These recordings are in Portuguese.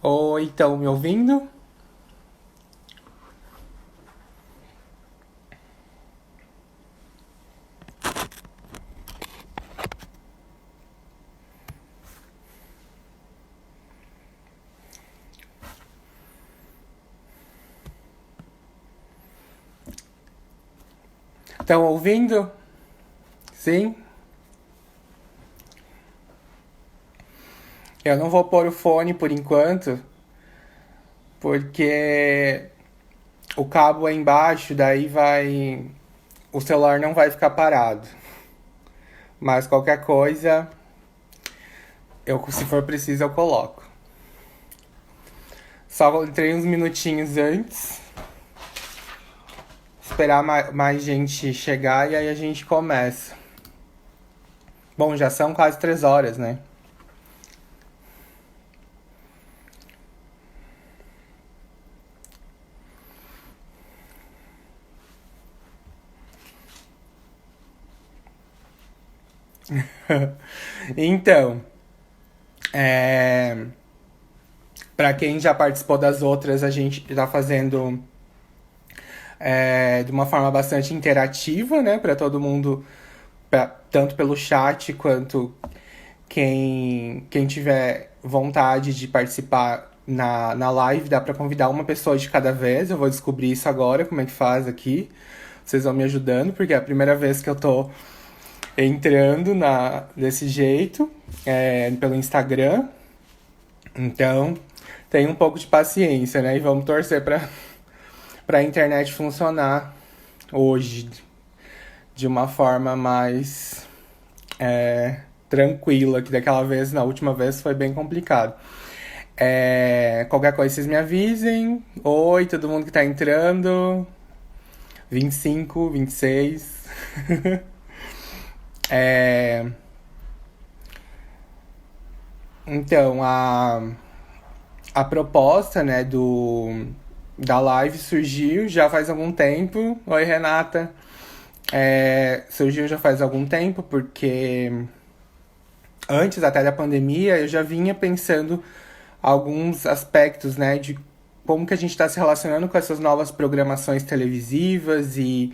Oi, estão me ouvindo? Estão ouvindo? Sim? Eu não vou pôr o fone por enquanto, porque o cabo é embaixo, daí vai. O celular não vai ficar parado. Mas qualquer coisa, se for preciso, eu coloco. Só entrei uns minutinhos antes, esperar mais gente chegar e aí a gente começa. Bom, já são quase 3 horas, né? Então, é... para quem já participou das outras, a gente está fazendo de uma forma bastante interativa, né? Para todo mundo, tanto pelo chat quanto quem tiver vontade de participar na live, dá para convidar uma pessoa de cada vez. Eu vou descobrir isso agora, como é que faz aqui. Vocês vão me ajudando, porque é a primeira vez que eu tô entrando desse jeito, pelo Instagram. Então, tem um pouco de paciência, né? E vamos torcer para a internet funcionar hoje de uma forma mais tranquila, que daquela vez, na última vez, foi bem complicado. Qualquer coisa vocês me avisem. Oi, todo mundo que tá entrando. 25, 26. é... Então, a proposta, né, da live surgiu já faz algum tempo. Oi, Renata. Surgiu já faz algum tempo, porque antes até da pandemia eu já vinha pensando alguns aspectos, né, de como que a gente está se relacionando com essas novas programações televisivas e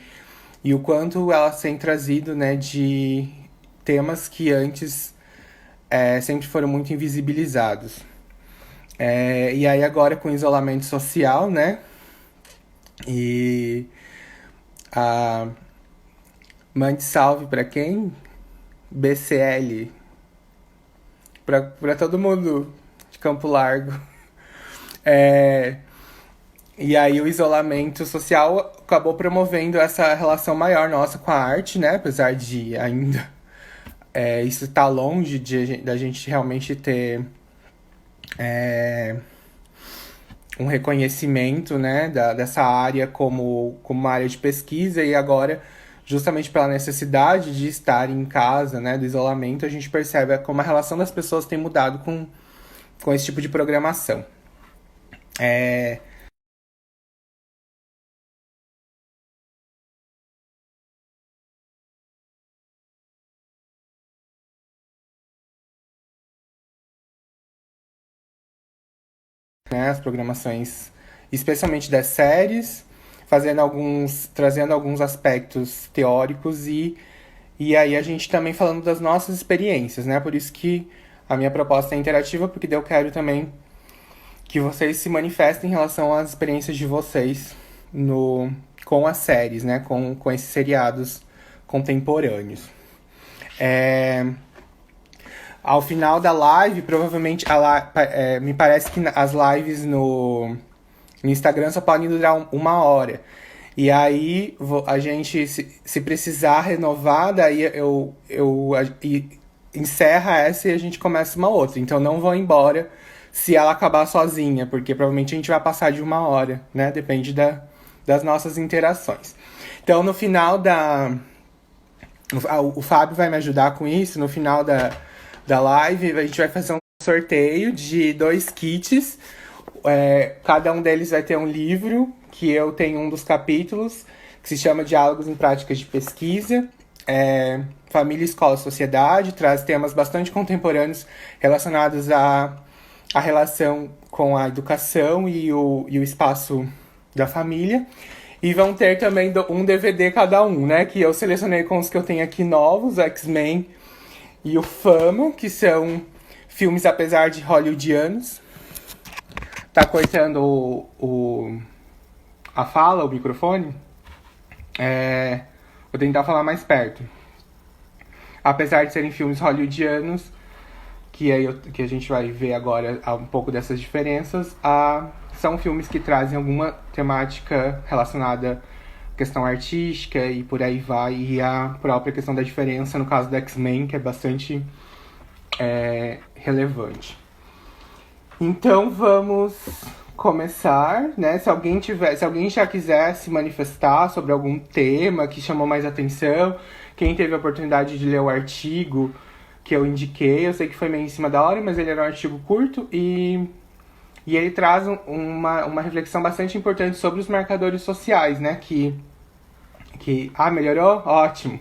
o quanto elas têm trazido, né, de temas que antes sempre foram muito invisibilizados. E aí agora com o isolamento social, né, e a mande salve para quem? BCL, para todo mundo de Campo Largo. É, e aí o isolamento social acabou promovendo essa relação maior nossa com a arte, né? Apesar de ainda isso estar longe da gente realmente ter um reconhecimento, né, dessa área como uma área de pesquisa. E agora, justamente pela necessidade de estar em casa, né, do isolamento, a gente percebe como a relação das pessoas tem mudado com esse tipo de programação. É, né, as programações, especialmente das séries, trazendo alguns aspectos teóricos e aí a gente também falando das nossas experiências, né? Por isso que a minha proposta é interativa, porque daí eu quero também que vocês se manifestem em relação às experiências de vocês no com as séries, né? Com esses seriados contemporâneos. É, Ao final da live, provavelmente me parece que as lives no Instagram só podem durar 1 hora. E aí a gente, se precisar renovar, daí encerra essa e a gente começa uma outra. Então não vão embora se ela acabar sozinha, porque provavelmente a gente vai passar de 1 hora, né? Depende das nossas interações. Então no final o Fábio vai me ajudar com isso. No final da live, a gente vai fazer um sorteio de 2 kits. Cada um deles vai ter um livro, que eu tenho um dos capítulos, que se chama Diálogos em Práticas de Pesquisa. Família, Escola e Sociedade, traz temas bastante contemporâneos relacionados a a relação com a educação e o espaço da família. E vão ter também um DVD cada um, né? Que eu selecionei com os que eu tenho aqui novos, X-Men e o Fama, que são filmes, apesar de hollywoodianos. Tá cortando a fala, o microfone? Vou tentar falar mais perto. Apesar de serem filmes hollywoodianos, que a gente vai ver agora um pouco dessas diferenças, são filmes que trazem alguma temática relacionada à questão artística e por aí vai, e a própria questão da diferença, no caso do X-Men, que é bastante relevante. Então vamos começar, né? Se alguém já quiser se manifestar sobre algum tema que chamou mais atenção, quem teve a oportunidade de ler o artigo que eu indiquei, eu sei que foi meio em cima da hora, mas ele era um artigo curto e ele traz uma reflexão bastante importante sobre os marcadores sociais, né? Melhorou? Ótimo.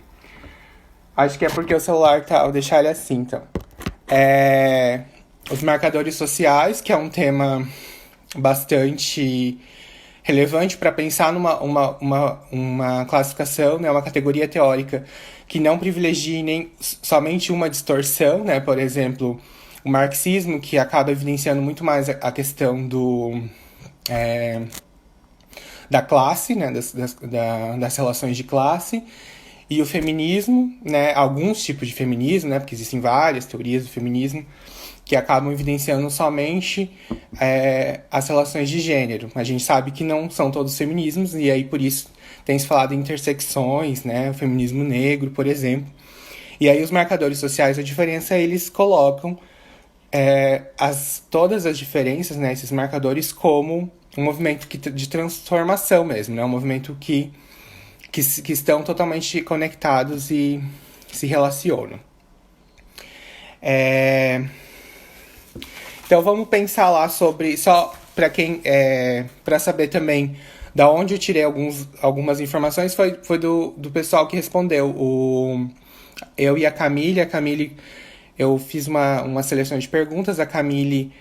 Acho que é porque o celular tá... Vou deixar ele assim, então. Os marcadores sociais, que é um tema bastante relevante para pensar numa uma classificação, né, uma categoria teórica que não privilegie nem somente uma distorção, né, por exemplo, o marxismo, que acaba evidenciando muito mais a questão da classe, né, das relações de classe, e o feminismo, né, alguns tipos de feminismo, né, porque existem várias teorias do feminismo, que acabam evidenciando somente as relações de gênero. A gente sabe que não são todos feminismos, e aí por isso tem se falado em intersecções, né? O feminismo negro, por exemplo. E aí os marcadores sociais, a diferença, eles colocam todas as diferenças, né? Esses marcadores como um movimento de transformação mesmo, né? Um movimento que estão totalmente conectados e se relacionam. Então vamos pensar lá sobre, só para quem para saber também da onde eu tirei algumas informações, foi do pessoal que respondeu. Eu e a Camille, eu fiz uma seleção de perguntas, a Camille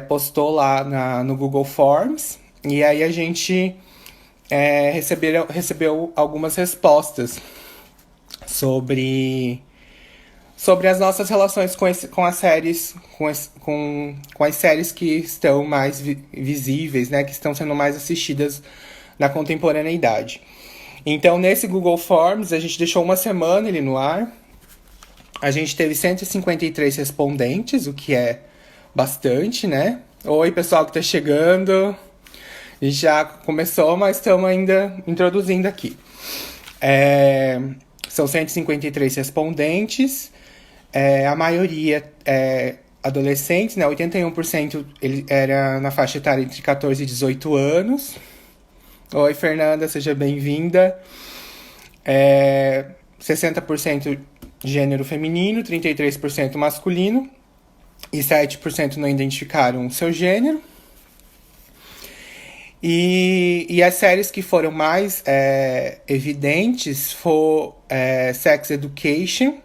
postou lá no Google Forms, e aí a gente recebeu algumas respostas sobre as nossas relações com as séries, com as séries que estão mais visíveis, né, que estão sendo mais assistidas na contemporaneidade. Então, nesse Google Forms, a gente deixou uma semana ele no ar. A gente teve 153 respondentes, o que é bastante, né? Oi, pessoal que tá chegando. A gente já começou, mas estamos ainda introduzindo aqui. São 153 respondentes. A maioria adolescentes, né? 81% ele era na faixa etária entre 14 e 18 anos. Oi, Fernanda, seja bem-vinda. 60% gênero feminino, 33% masculino e 7% não identificaram seu gênero. E as séries que foram mais evidentes foram Sex Education,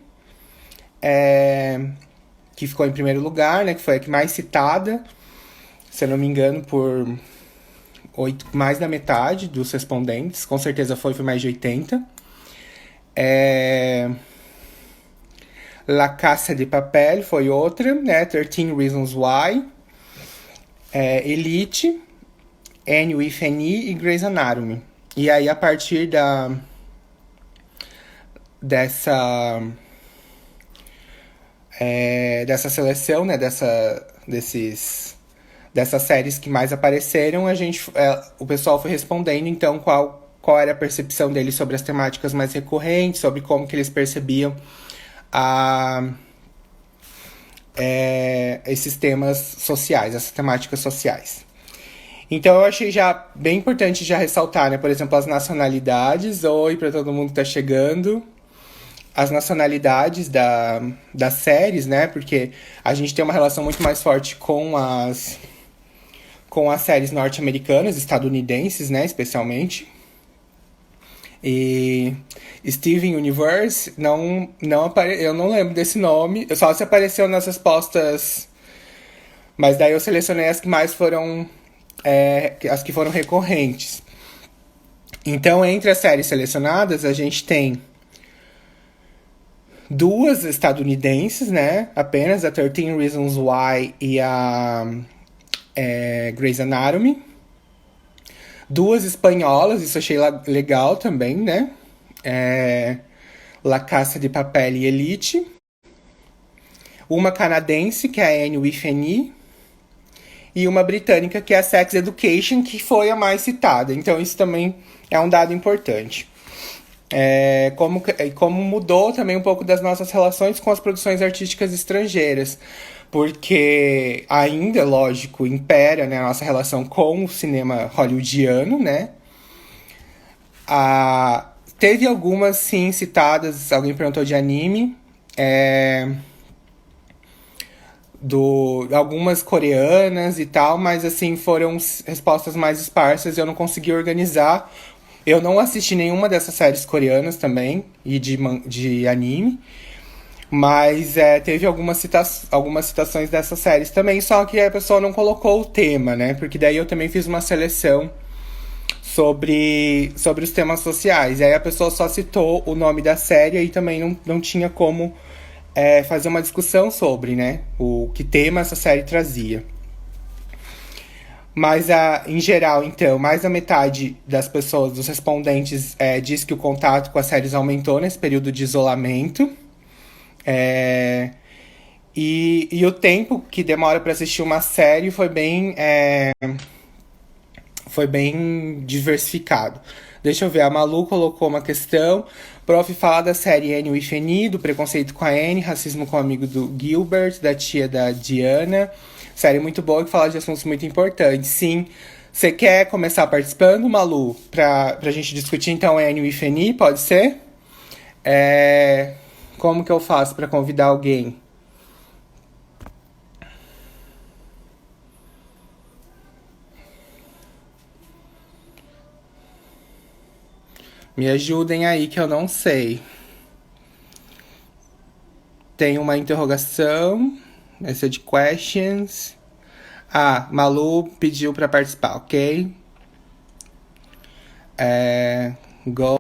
que ficou em primeiro lugar, né, que foi a que mais citada, se eu não me engano, por mais da metade dos respondentes, com certeza foi mais de 80. La Casa de Papel foi outra, né, 13 Reasons Why, Elite, Anne with an E e Grey's Anatomy. E aí, a partir dessa seleção, né, dessas séries que mais apareceram, o pessoal foi respondendo, então, qual era a percepção deles sobre as temáticas mais recorrentes, sobre como que eles percebiam esses temas sociais, essas temáticas sociais. Então, eu achei já bem importante já ressaltar, né, por exemplo, as nacionalidades. Oi para todo mundo que tá chegando. As nacionalidades das séries, né? Porque a gente tem uma relação muito mais forte com as séries norte-americanas, estadunidenses, né? Especialmente. E Steven Universe, eu não lembro desse nome. Só se apareceu nas respostas Mas daí eu selecionei as que mais foram, as que foram recorrentes. Então, entre as séries selecionadas, a gente tem duas estadunidenses, né? Apenas a 13 Reasons Why e a Grey's Anatomy. Duas espanholas, isso achei legal também, né? La Casa de Papel e Elite. Uma canadense, que é a Anne Wifeni. E uma britânica, que é a Sex Education, que foi a mais citada. Então isso também é um dado importante. Como mudou também um pouco das nossas relações com as produções artísticas estrangeiras. Porque ainda, lógico, impera, né, a nossa relação com o cinema hollywoodiano, né? Teve algumas, sim, citadas. Alguém perguntou de anime. Algumas coreanas e tal, mas assim, foram respostas mais esparsas e eu não consegui organizar. Eu não assisti nenhuma dessas séries coreanas também, e de anime. Mas teve algumas citações dessas séries também, só que a pessoa não colocou o tema, né? Porque daí eu também fiz uma seleção sobre os temas sociais. E aí a pessoa só citou o nome da série e também não tinha como fazer uma discussão sobre, né? O que tema essa série trazia. Mas, em geral, então, mais da metade das pessoas, dos respondentes, diz que o contato com as séries aumentou nesse período de isolamento. E o tempo que demora para assistir uma série foi bem diversificado. Deixa eu ver, a Malu colocou uma questão. Prof. fala da série Anne with Annie, do preconceito com a Anne, racismo com o amigo do Gilbert, da tia da Diana. Série muito boa que fala de assuntos muito importantes. Sim. Você quer começar participando, Malu? Pra gente discutir então Anne with Annie, pode ser? Como que eu faço para convidar alguém? Me ajudem aí que eu não sei. Tem uma interrogação. Essa é de questions. Ah, Malu pediu para participar, ok? Go.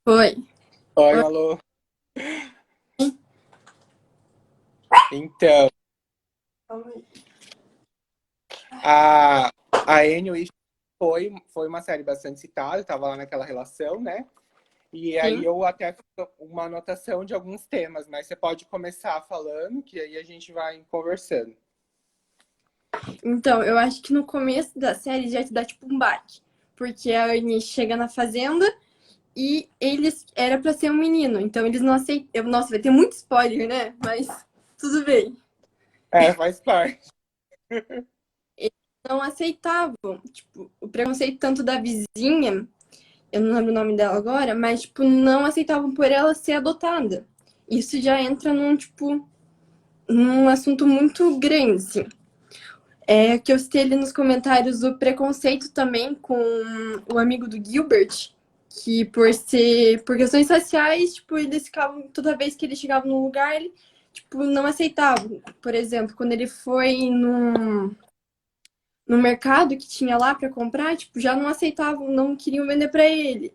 Foi. Oi, Malu. Então, a Anne foi uma série bastante citada, estava lá naquela relação, né? E aí Sim. eu até fiz uma anotação de alguns temas, mas você pode começar falando, que aí a gente vai conversando. Então, eu acho que no começo da série já te dá tipo um baque. Porque a Annie chega na fazenda e eles era pra ser um menino. Então eles não aceitam. Nossa, vai ter muito spoiler, né? Mas tudo bem. Faz parte. Eles não aceitavam. Tipo, o preconceito tanto da vizinha, eu não lembro o nome dela agora, mas, tipo, não aceitavam por ela ser adotada. Isso já entra num, tipo, num assunto muito grande, assim. É que eu citei ali nos comentários o preconceito também com o amigo do Gilbert, que por questões sociais, tipo, eles ficavam, toda vez que ele chegava num lugar, ele, tipo, não aceitavam. Por exemplo, quando ele foi no mercado que tinha lá para comprar, tipo, já não aceitavam, não queriam vender para ele.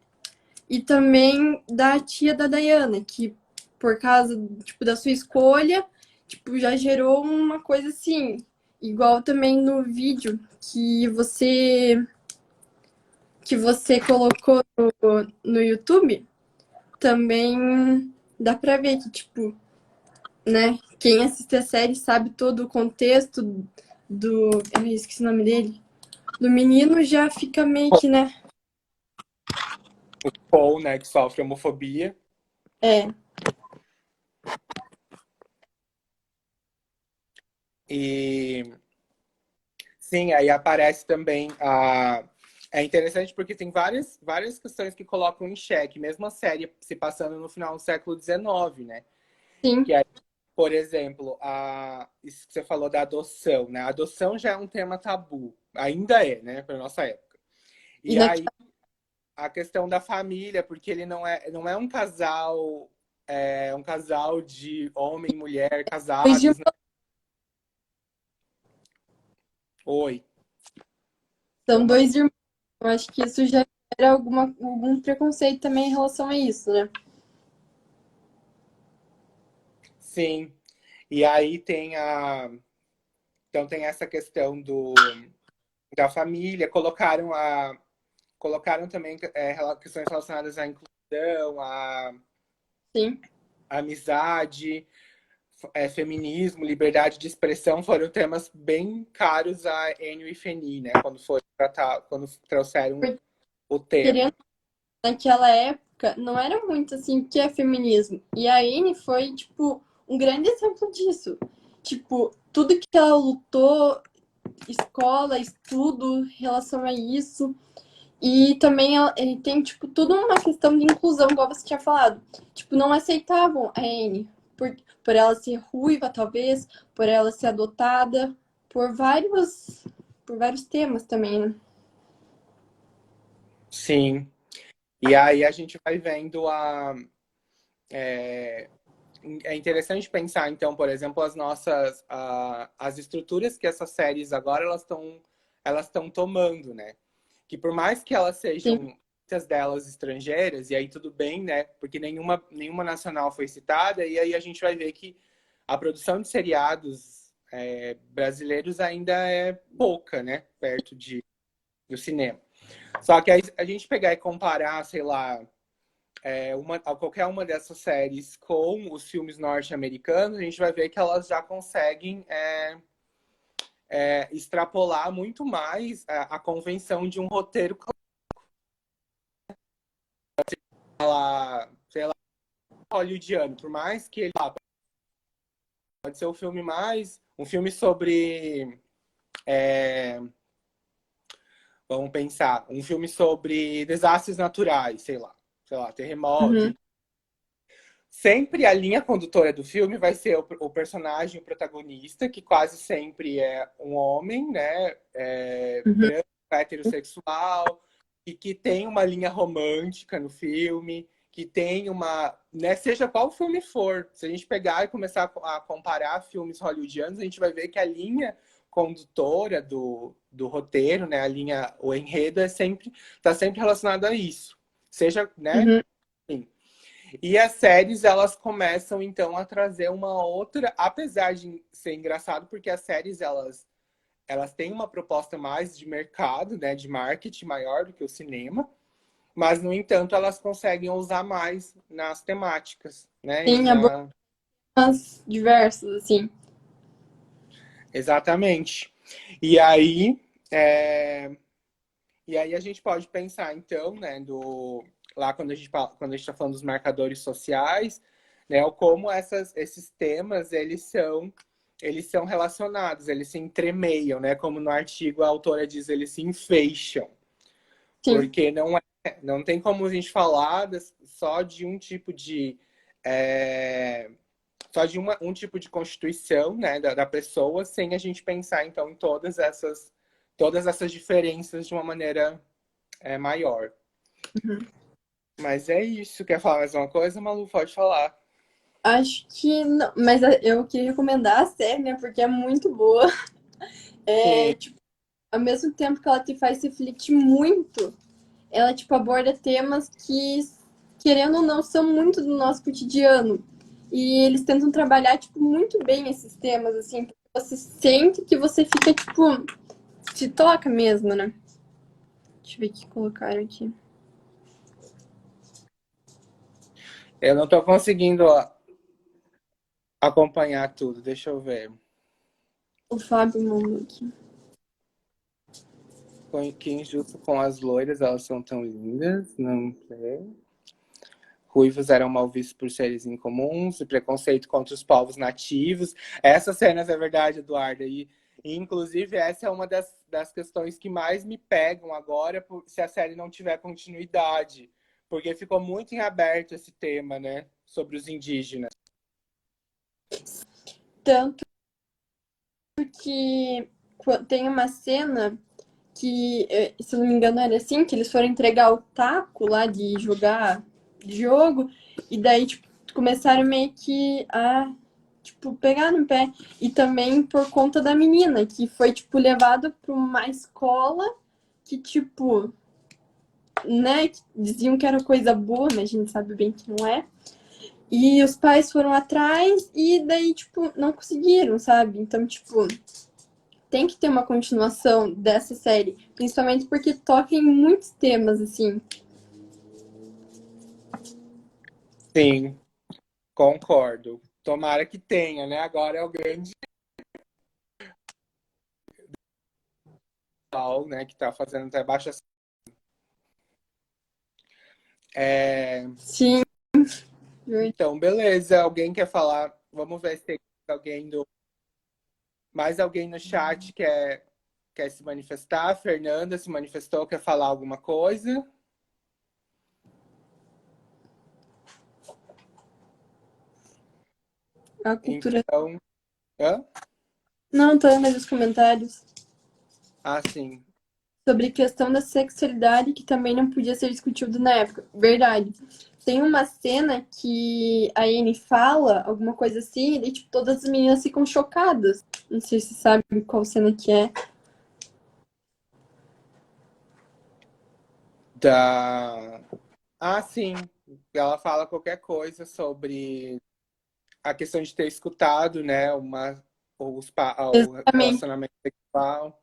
E também da tia da Diana, que por causa, tipo, da sua escolha, tipo, já gerou uma coisa assim. Igual também no vídeo que você colocou no YouTube, também dá pra ver que, tipo, né, quem assiste a série sabe todo o contexto do. Eu esqueci o nome dele. Do menino já fica meio que, né? O Paul, né, que sofre homofobia. É, E sim, aí aparece também a. É interessante porque tem várias questões que colocam em xeque, mesmo a série se passando no final do século XIX, né? sim. Que é, por exemplo, isso que você falou da adoção, né? A adoção já é um tema tabu, ainda é, né, para nossa época. E E na, aí a questão da família, porque ele não é um casal de homem e mulher Dois casados. irmãos, Né? Oi. são dois irmãos. Eu acho que isso já era algum preconceito também em relação a isso, né? Sim. E aí então tem essa questão da família, colocaram também questões relacionadas à inclusão, Sim. à amizade, feminismo, liberdade de expressão foram temas bem caros a Enio e Feni, né? Quando trouxeram Porque, o querendo, tema. naquela época, não era muito assim, o que é feminismo. E a Anne foi, tipo, um grande exemplo disso. Tipo, tudo que ela lutou, escola, estudo, em relação a isso. E também ele tem, tipo, tudo uma questão de inclusão, igual você tinha falado. Tipo, não aceitavam a Anne por ela ser ruiva, talvez, por ela ser adotada, por vários temas também, né? Sim. E aí a gente vai vendo é interessante pensar, então, por exemplo, as estruturas que essas séries agora elas estão tomando, né? Que por mais que elas Sim, sejam muitas delas estrangeiras, e aí tudo bem, né? Porque nenhuma nacional foi citada, e aí a gente vai ver que a produção de seriados brasileiros ainda é pouca, né? Perto do cinema. Só que aí a gente pegar e comparar, sei lá, qualquer uma dessas séries com os filmes norte-americanos, a gente vai ver que elas já conseguem extrapolar muito mais a convenção de um roteiro sei lá, hollywoodiano. Por mais que ele pode ser um filme sobre, vamos pensar, um filme sobre desastres naturais, sei lá, terremoto. uhum, Sempre a linha condutora do filme vai ser o personagem, o protagonista, que quase sempre é um homem, né? uhum. Branco, heterossexual, e que tem uma linha romântica no filme, que tem né, seja qual filme for. Se a gente pegar e começar a comparar filmes hollywoodianos, a gente vai ver que a linha condutora do roteiro, né? O enredo tá sempre relacionado a isso. Seja, né? Uhum. Sim. E as séries, elas começam, então, a trazer uma outra... Apesar de ser engraçado, porque as séries, elas têm uma proposta mais de mercado, né? De marketing maior do que o cinema. Mas, no entanto, elas conseguem usar mais nas temáticas, né? Tem abordagens diversas, assim. Exatamente. E aí, é, e aí a gente pode pensar, então, né, lá quando a gente está falando dos marcadores sociais, né, ou como esses temas eles são relacionados, eles se entremeiam, né, como no artigo a autora diz, eles se enfeixam, Sim. porque não tem como a gente falar só de um tipo é, só de um tipo de constituição, né, da pessoa, sem a gente pensar, então, em todas essas diferenças de uma maneira maior. Uhum. Mas é isso. Quer falar mais uma coisa, Malu? Pode falar. Acho que não, mas eu queria recomendar a série, né? Porque é muito boa. Sim, É, tipo, ao mesmo tempo que ela te faz refletir muito, ela, tipo, aborda temas que, querendo ou não, são muito do nosso cotidiano. E eles tentam trabalhar, tipo, muito bem esses temas, assim, porque você sente que você fica, tipo, te toca mesmo, né? Deixa eu ver o que colocaram aqui. eu não tô conseguindo acompanhar tudo. Deixa eu ver. O Fábio mandou aqui. Que injusto com as loiras, elas são tão lindas. Não sei. Ruivos eram mal vistos por seres incomuns, e preconceito contra os povos nativos. Essas cenas é verdade, Eduardo. E inclusive, essa é uma das questões que mais me pegam agora, se a série não tiver continuidade. Porque ficou muito em aberto esse tema, né? Sobre os indígenas. Tanto que tem uma cena que, se eu não me engano, era assim, que eles foram entregar o taco lá de jogar jogo, e daí, tipo, começaram meio que a, tipo, pegar no pé. E também por conta da menina, que foi, tipo, levada pra uma escola que, tipo, né, que diziam que era coisa boa, mas a gente sabe bem que não é. E os pais foram atrás e daí, tipo, não conseguiram, sabe? Então, tipo, tem que ter uma continuação dessa série, principalmente porque toca em muitos temas, assim. Sim, concordo. Tomara que tenha, né? Agora é o grande tal, né? Que tá fazendo até baixa. É... Sim, Então, beleza. Alguém quer falar? Vamos ver se tem alguém do... mais alguém no chat quer se manifestar. A Fernanda se manifestou, quer falar alguma coisa? a cultura. Então, hã? Não, tô lendo os comentários Ah, sim. sobre questão da sexualidade que também não podia ser discutido na época. Verdade. Tem uma cena que a Anne fala alguma coisa assim, e tipo, todas as meninas ficam chocadas. Não sei se sabe qual cena que é. Da... Ah, sim. Ela fala qualquer coisa sobre a questão de ter escutado, né, o Exatamente. relacionamento sexual.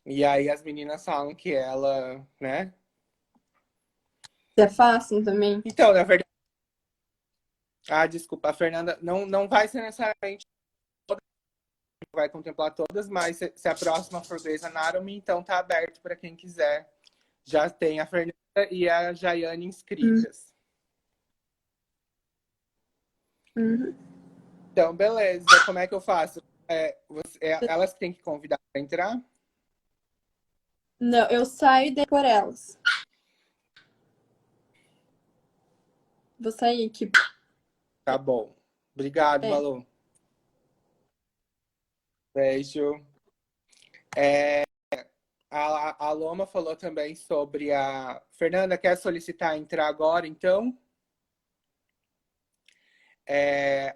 E aí as meninas falam que ela, né? Se afastam também. Então, na verdade, desculpa, a Fernanda não vai ser necessariamente vai contemplar todas, mas se a próxima for Grey's Anatomy, então tá aberto para quem quiser. Já tem a Fernanda e a Jaiane inscritas. Uhum. Então, beleza. Como é que eu faço? Elas têm que convidar para entrar? Não, eu saio e por elas. Vou sair aqui. Tá bom. Obrigado, É. Malu. Beijo. A Loma falou também sobre a. Fernanda, quer solicitar entrar agora, então?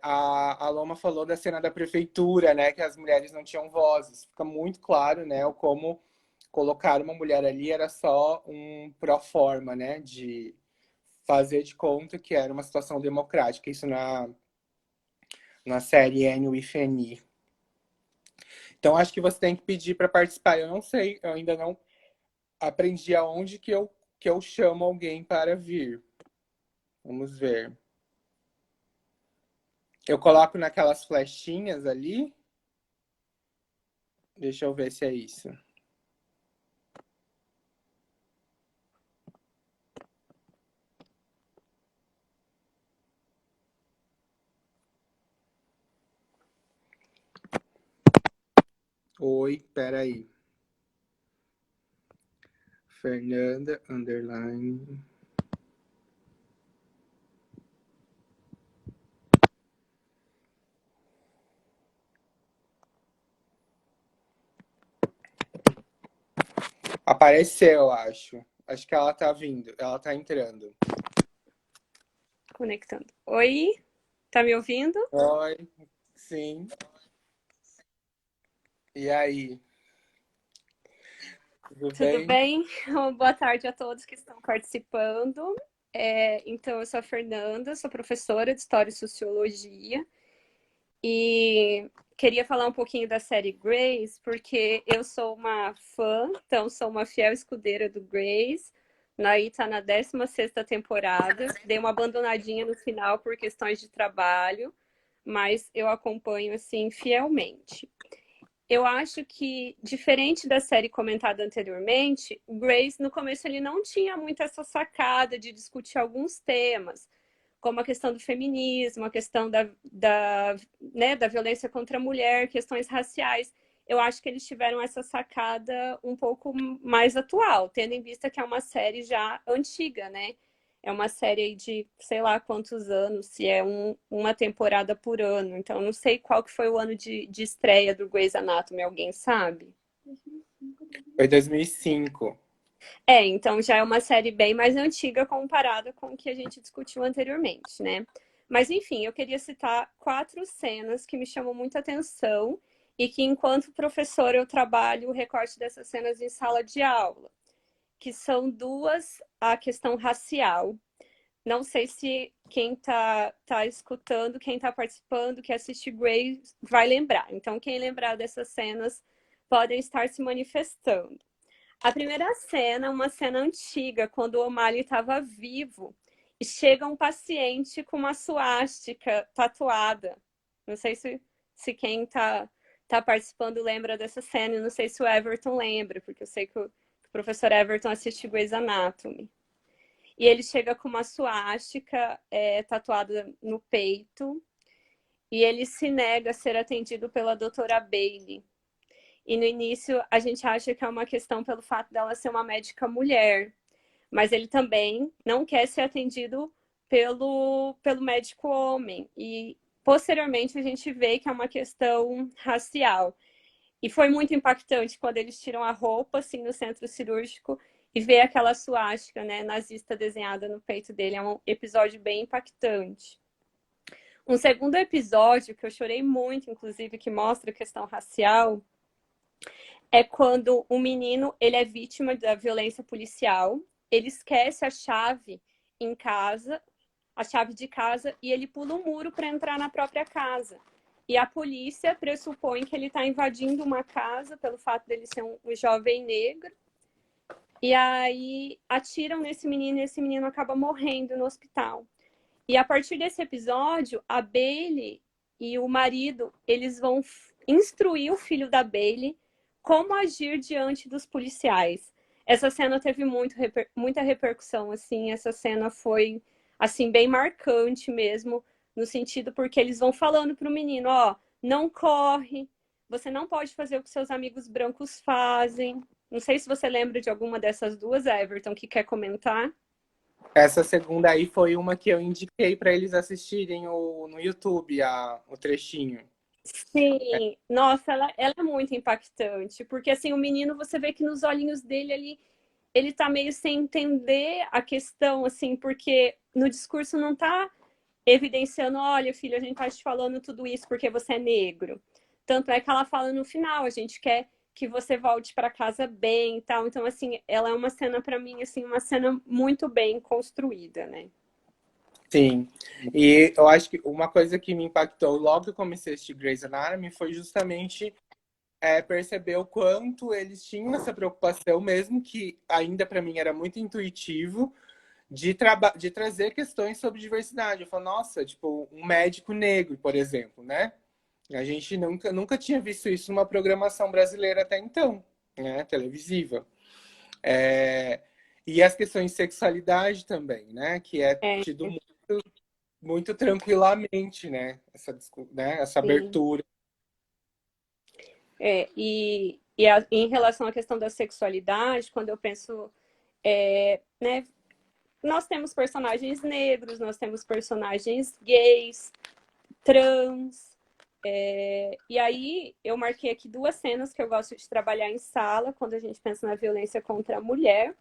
A Loma falou da cena da prefeitura, né? Que as mulheres não tinham vozes. Fica muito claro, né? O como colocar uma mulher ali era só um pro forma, né? De fazer de conta que era uma situação democrática. Isso na série Anne with Annie. Então, acho que você tem que pedir para participar. Eu não sei, eu ainda não aprendi aonde que eu chamo alguém para vir. Vamos ver. Eu coloco naquelas flechinhas ali. Deixa eu ver se é isso. Oi, peraí. Fernanda, underline. Apareceu, eu acho. Acho que ela tá vindo. Ela tá entrando. Conectando. Oi, tá me ouvindo? Oi, sim. E aí? Tudo Tudo bem? bem? Boa tarde a todos que estão participando. Então, eu sou a Fernanda, sou professora de História e Sociologia e queria falar um pouquinho da série Grey's, porque eu sou uma fã, então sou uma fiel escudeira do Grey's. Aí tá na 16ª temporada, dei uma abandonadinha no final por questões de trabalho, mas eu acompanho assim fielmente. Eu acho que, diferente da série comentada anteriormente, o Grace, no começo, ele não tinha muito essa sacada de discutir alguns temas, como a questão do feminismo, a questão né, da violência contra a mulher, questões raciais. Eu acho que eles tiveram essa sacada um pouco mais atual, tendo em vista que é uma série já antiga, né? É uma série de sei lá quantos anos, se é uma temporada por ano. Então, não sei qual que foi o ano de estreia do Grey's Anatomy, alguém sabe? Foi 2005. Então já é uma série bem mais antiga comparada com o que a gente discutiu anteriormente, né? Mas enfim, eu queria citar 4 cenas que me chamam muita atenção e que, enquanto professora, eu trabalho o recorte dessas cenas em sala de aula, que são 2, a questão racial. Não sei se quem tá escutando, quem tá participando, que assiste Grey, vai lembrar. Então, quem lembrar dessas cenas podem estar se manifestando. A primeira cena, uma cena antiga, quando o O'Malley estava vivo, e chega um paciente com uma suástica tatuada. Não sei se quem tá participando lembra dessa cena, e não sei se o Everton lembra, porque eu sei que o professor Everton assiste Grey's Anatomy. E ele chega com uma suástica tatuada no peito, e ele se nega a ser atendido pela doutora Bailey. E no início a gente acha que é uma questão pelo fato dela ser uma médica mulher, mas ele também não quer ser atendido pelo médico homem. E posteriormente a gente vê que é uma questão racial. E foi muito impactante quando eles tiram a roupa assim no centro cirúrgico e vê aquela suástica, né, nazista desenhada no peito dele. É um episódio bem impactante. Um segundo episódio que eu chorei muito, inclusive, que mostra a questão racial, é quando um menino ele é vítima da violência policial, ele esquece a chave em casa, a chave de casa, e ele pula um muro para entrar na própria casa. E a polícia pressupõe que ele está invadindo uma casa pelo fato dele ser um jovem negro. E aí atiram nesse menino e esse menino acaba morrendo no hospital. E a partir desse episódio, a Bailey e o marido, eles vão instruir o filho da Bailey como agir diante dos policiais. Essa cena teve muita repercussão, assim, essa cena foi, assim, bem marcante mesmo, no sentido porque eles vão falando pro menino, ó, não corre, você não pode fazer o que seus amigos brancos fazem. Não sei se você lembra de alguma dessas duas, Everton, que quer comentar. Essa segunda aí foi uma que eu indiquei para eles assistirem no YouTube, o trechinho. Sim, nossa, ela é muito impactante, porque assim, o menino, você vê que nos olhinhos dele ali, ele tá meio sem entender a questão, assim, porque no discurso não tá evidenciando, olha, filho, a gente tá te falando tudo isso porque você é negro. Tanto é que ela fala no final, a gente quer que você volte para casa bem e tal. Então, assim, ela é uma cena para mim, assim, uma cena muito bem construída, né? Sim, e eu acho que uma coisa que me impactou logo que eu comecei a assistir Grey's Anatomy foi justamente perceber o quanto eles tinham essa preocupação, mesmo que ainda para mim era muito intuitivo, de trazer questões sobre diversidade. Eu falo, nossa, tipo, um médico negro, por exemplo, né? A gente nunca tinha visto isso numa programação brasileira até então, né? Televisiva. É, e as questões de sexualidade também, né? Que é É, tido muito tranquilamente, né? Essa sim. abertura. Em relação à questão da sexualidade, quando eu penso, né, nós temos personagens negros, nós temos personagens gays, trans. E aí eu marquei aqui 2 cenas que eu gosto de trabalhar em sala quando a gente pensa na violência contra a mulher.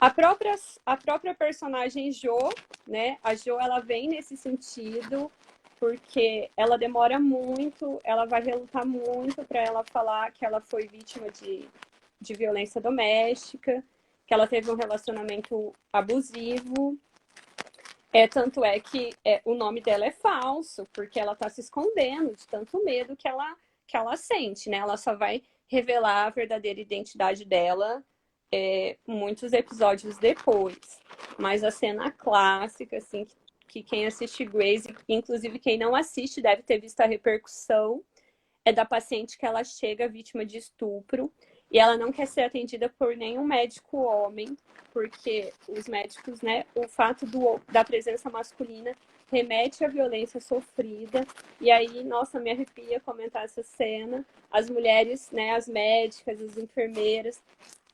A própria personagem Jo, né? A Jo, ela vem nesse sentido porque ela demora muito, ela vai relutar muito para ela falar que ela foi vítima de violência doméstica, que ela teve um relacionamento abusivo. Tanto é que o nome dela é falso, porque ela está se escondendo de tanto medo que ela sente, né? Ela só vai revelar a verdadeira identidade dela muitos episódios depois. Mas a cena clássica, assim, que quem assiste Grey's, inclusive quem não assiste, deve ter visto a repercussão, é da paciente que ela chega vítima de estupro e ela não quer ser atendida por nenhum médico homem, porque os médicos, né, o fato da presença masculina remete à violência sofrida. E aí, nossa, me arrepia comentar essa cena. As mulheres, né, as médicas, as enfermeiras,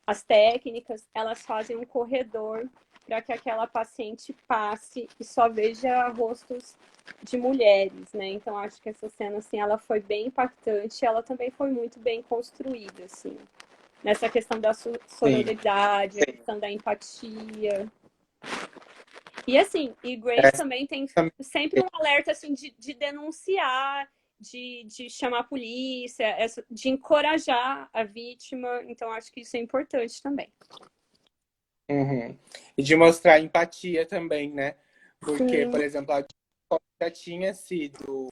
as técnicas, elas fazem um corredor para que aquela paciente passe e só veja rostos de mulheres, né? Então acho que essa cena assim, ela foi bem impactante, ela também foi muito bem construída, assim. nessa questão da Sim. sororidade, a questão da empatia. E assim, e Grace Essa também tem também. sempre um alerta assim, de denunciar, de chamar a polícia, de encorajar a vítima. Então, acho que isso é importante também. Uhum. E de mostrar empatia também, né? Porque, Sim. por exemplo, a Jodie já tinha sido.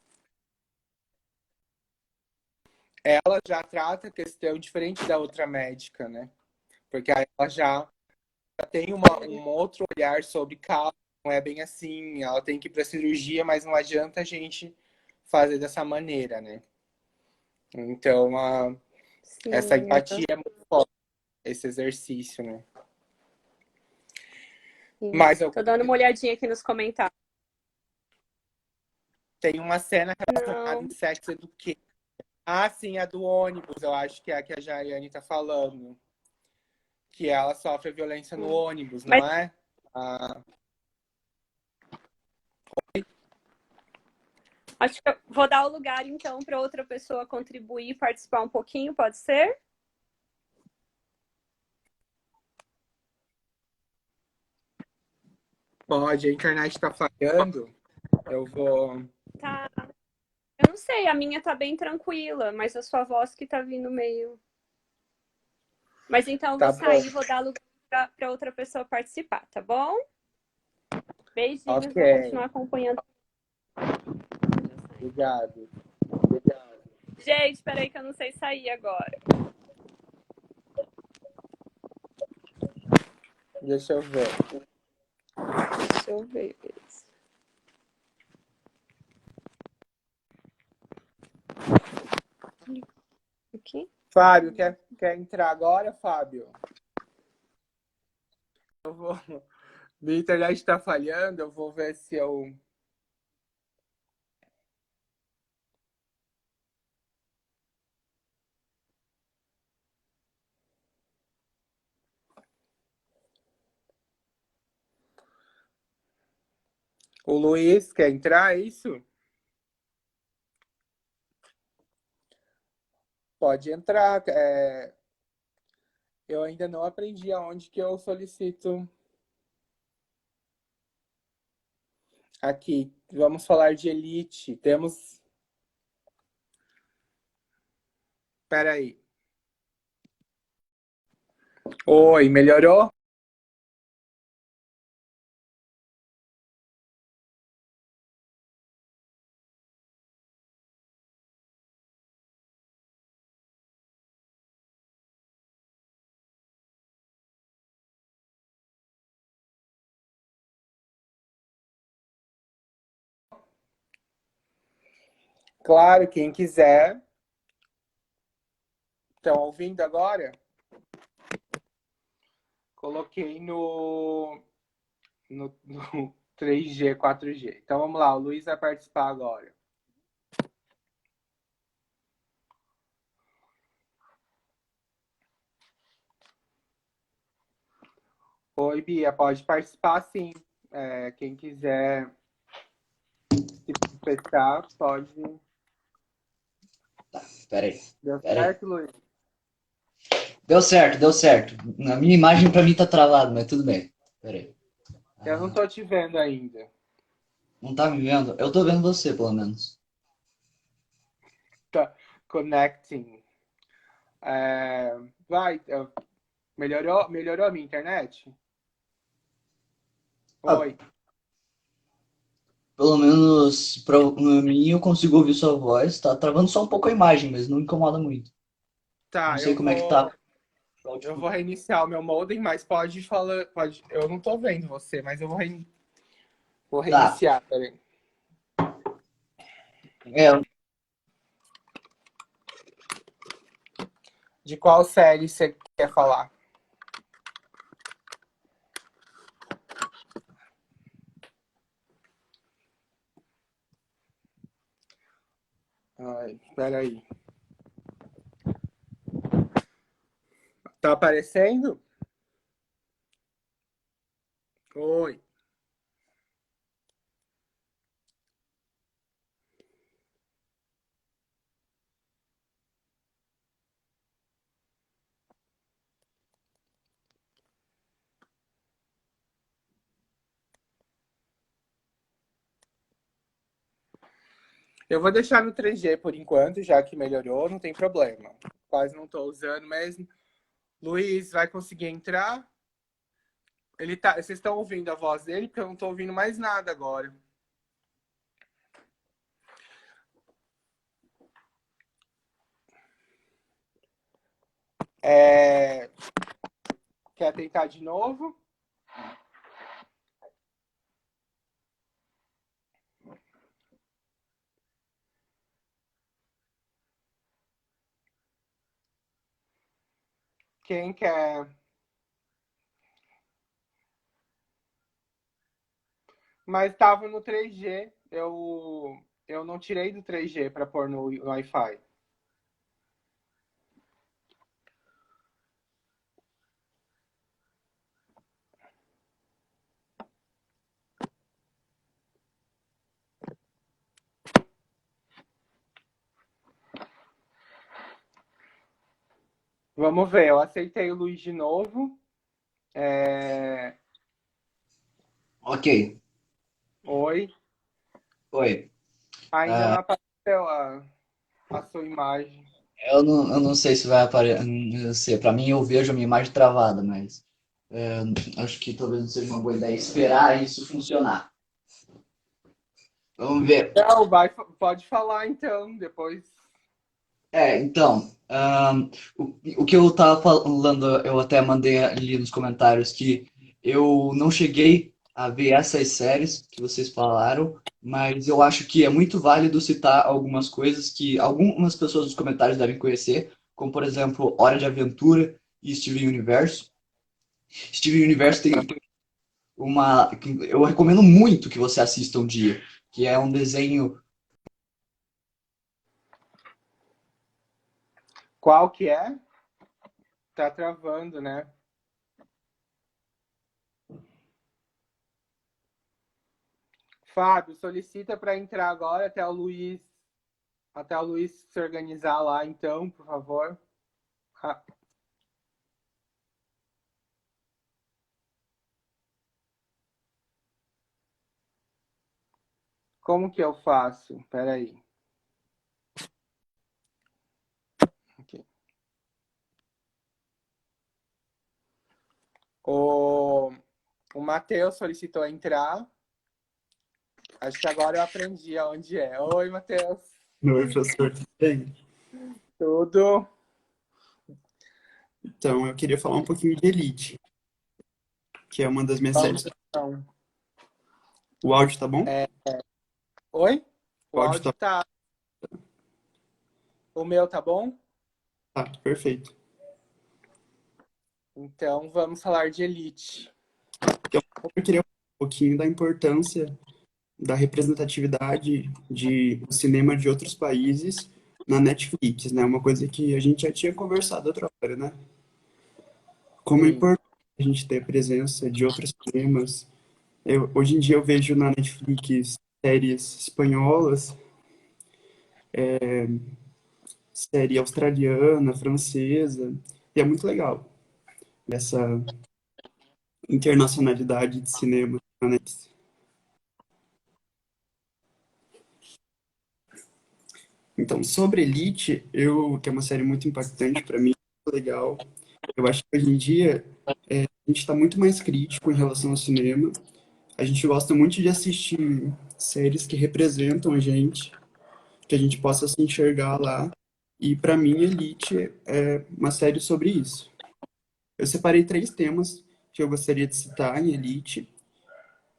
Ela já trata a questão diferente da outra médica, né? Porque aí ela já tem um outro olhar sobre calma, não é bem assim, ela tem que ir para cirurgia, mas não adianta a gente fazer dessa maneira, né? Então, essa Sim, empatia é muito forte, esse exercício, né? sim. Mas Tô dando uma olhadinha aqui nos comentários. tem uma cena relacionada Não. em Sex Education. Ah, sim, a do ônibus, eu acho que é a que a Jaiane tá falando. Que ela sofre violência no ônibus, Mas não é? Ah, acho que eu vou dar o lugar, então, para outra pessoa contribuir e participar um pouquinho, pode ser? pode, a internet tá falhando. Eu vou. Tá. Eu não sei, a minha tá bem tranquila, mas a sua voz que tá vindo meio. Mas então eu Tá vou bom. sair e vou dar lugar para outra pessoa participar, tá bom? Beijinhos, Ok. vou continuar acompanhando. Obrigado. Gente, peraí que eu não sei sair agora. Deixa eu ver. Deixa eu ver. Aqui. Fábio, quer entrar agora, Fábio? Eu vou. Minha internet tá falhando, eu vou ver se eu. O Luiz quer entrar, é isso? Pode entrar. Eu ainda não aprendi aonde que eu solicito aqui. Vamos falar de elite. Temos. Peraí. Oi, melhorou? Claro, quem quiser. Estão ouvindo agora? Coloquei no 3G, 4G. Então vamos lá, o Luiz vai participar agora. Oi, Bia, pode participar sim. Quem quiser se manifestar, pode. Pera aí. Deu Pera aí. certo, Luiz? Deu certo, deu certo. Na minha imagem pra mim tá travado, mas tudo bem. Pera aí. Eu não tô te vendo ainda. Não tá me vendo? Eu tô vendo você, pelo menos. Tá. Connecting. Vai, melhorou a minha internet? Ah, Oi. pelo menos pra mim eu consigo ouvir sua voz. Tá travando só um pouco a imagem, mas não incomoda muito. Não Tá, sei como é que tá. eu vou reiniciar o meu modem, mas pode falar, pode. Eu não tô vendo você, mas eu vou Tá. reiniciar, peraí. É, De qual série você quer falar? Ai, peraí. Tá aparecendo? Oi. Eu vou deixar no 3G por enquanto, já que melhorou, não tem problema. Quase não tô usando mesmo. Luiz, vai conseguir entrar? Ele tá. Vocês estão ouvindo a voz dele? Porque eu não tô ouvindo mais nada agora. Quer tentar de novo? Quem quer? Mas estava no 3G. Eu não tirei do 3G para pôr no Wi-Fi. Vamos ver, eu aceitei o Luiz de novo. Ok, Oi. oi. Ainda Ah, não apareceu a sua imagem. eu não sei se vai aparecer. Não sei, pra mim eu vejo a minha imagem travada, mas acho que talvez não seja uma boa ideia esperar isso funcionar. Vamos ver. Não, pode falar então, depois. Então, o que eu tava falando, eu até mandei ali nos comentários que eu não cheguei a ver essas séries que vocês falaram, mas eu acho que é muito válido citar algumas coisas que algumas pessoas nos comentários devem conhecer, como por exemplo, Hora de Aventura e Steven Universo. Steven Universo tem uma. Eu recomendo muito que você assista um dia, que é um desenho. Qual que é? Tá travando, né? Fábio, solicita para entrar agora até o Luiz se organizar lá, então, por favor. Como que eu faço? Peraí. Aqui. O, o Matheus solicitou entrar. Acho que agora eu aprendi aonde é. Oi, Matheus. Oi, professor, tudo bem? Tudo? Então, eu queria falar um pouquinho de Elite, que é uma das minhas séries. Então, O áudio tá bom? oi? O O áudio áudio tá, tá. O meu tá bom? tá perfeito. Então vamos falar de Elite. Então, eu queria falar um pouquinho da importância da representatividade do cinema de outros países na Netflix, né? Uma coisa que a gente já tinha conversado outra hora, né? Como é Sim. importante a gente ter a presença de outros cinemas. Hoje em dia eu vejo na Netflix séries espanholas, série australiana, francesa, e é muito legal essa internacionalidade de cinema na Netflix. Então, sobre Elite, que é uma série muito impactante para mim, muito legal. Eu acho que hoje em dia a gente está muito mais crítico em relação ao cinema. A gente gosta muito de assistir séries que representam a gente, que a gente possa se enxergar lá. E para mim, Elite é uma série sobre isso. Eu separei três temas que eu gostaria de citar em Elite.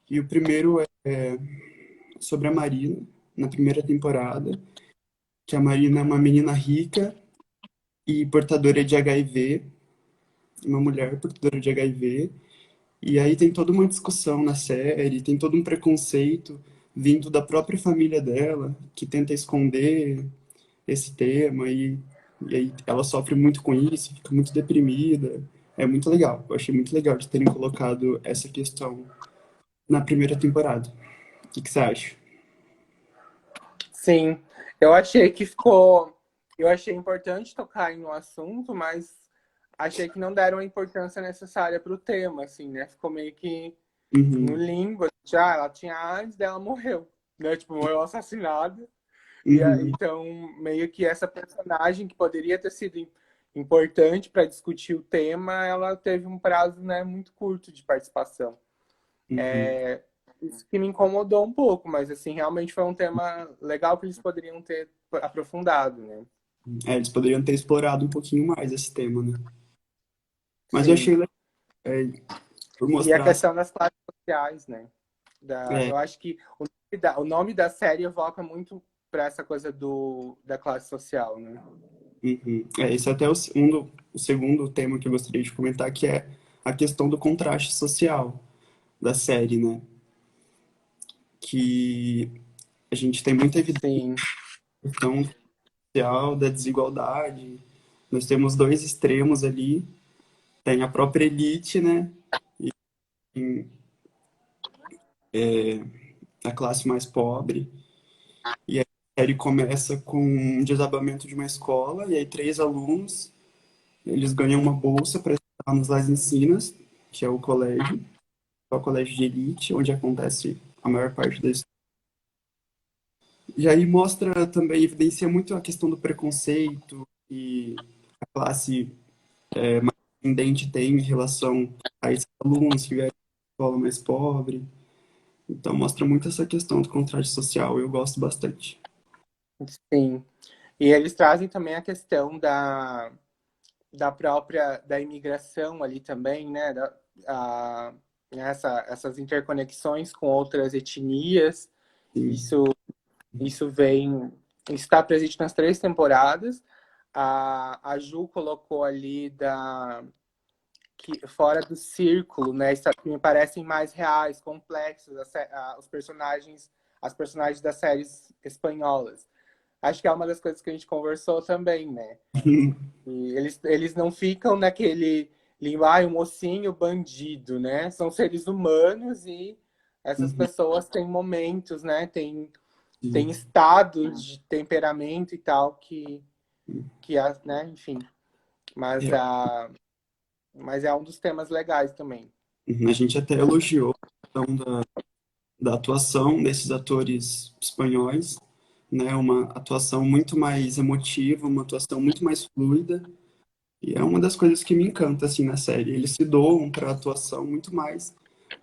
E o primeiro é sobre a Marina, na primeira temporada, que a Marina é uma menina rica e portadora de HIV, uma mulher portadora de HIV. E aí tem toda uma discussão na série, tem todo um preconceito vindo da própria família dela, que tenta esconder esse tema, e aí ela sofre muito com isso, fica muito deprimida. É muito legal. Eu achei muito legal de terem colocado essa questão na primeira temporada. O que você acha? Sim. Eu achei que ficou. Eu achei importante tocar em um assunto, mas achei que não deram a importância necessária para o tema, assim, né? Ficou meio que no Uhum. limbo. Já ela tinha AIDS, dela morreu, né? Tipo, morreu assassinada. Uhum. Então, meio que essa personagem que poderia ter sido importante para discutir o tema, ela teve um prazo, né, muito curto de participação. Uhum. Isso que me incomodou um pouco, mas assim, realmente foi um tema legal que eles poderiam ter aprofundado, né? É, eles poderiam ter explorado um pouquinho mais esse tema, né? Mas eu Sim. achei legal, por E a mostrar, questão das classes sociais, né? é, Eu acho que o nome da série evoca muito para essa coisa da classe social, né? uhum. Esse é até o segundo tema que eu gostaria de comentar, que é a questão do contraste social da série, né? Que a gente tem muita evidência Sim, social da desigualdade. Nós temos dois extremos ali. Tem a própria elite, né? Tem a classe mais pobre. E aí a série começa com um desabamento de uma escola, e aí três alunos, eles ganham uma bolsa para estudar nos Las Ensinas, que é o colégio de elite, onde acontece a maior parte da história. E aí mostra também, evidencia muito a questão do preconceito e a classe ascendente tem em relação a esses alunos que vieram de escola mais pobre. Então mostra muito essa questão do contraste social, eu gosto bastante. sim. E eles trazem também a questão da própria da imigração ali também, né? A, essas interconexões com outras etnias. Sim. Isso, isso vem, está presente nas três temporadas. A Ju colocou ali que fora do círculo, né? Que me parecem mais reais, complexos, as personagens das séries espanholas. Acho que é uma das coisas que a gente conversou também, né? E eles não ficam naquele linguagem, mocinho, bandido, né? São seres humanos e essas Uhum. pessoas têm momentos, né? Tem Sim. estados de temperamento e tal né? Enfim. Mas, É, a, mas é um dos temas legais também. a gente até elogiou a questão da atuação desses atores espanhóis, né? Uma atuação muito mais emotiva, uma atuação muito mais fluida. E é uma das coisas que me encanta assim na série. Eles se doam para a atuação muito mais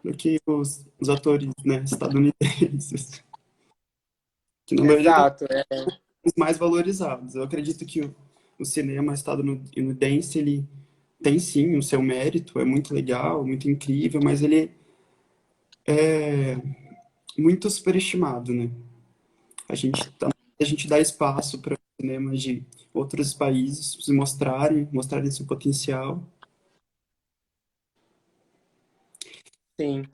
do que os atores, né, estadunidenses, que na maioria das Exato. os mais valorizados. Eu acredito que o cinema estadunidense ele tem sim o seu mérito, é muito legal, muito incrível, mas ele é muito superestimado, né? A gente, a gente dá espaço para cinemas de outros países se mostrarem seu potencial. Sim.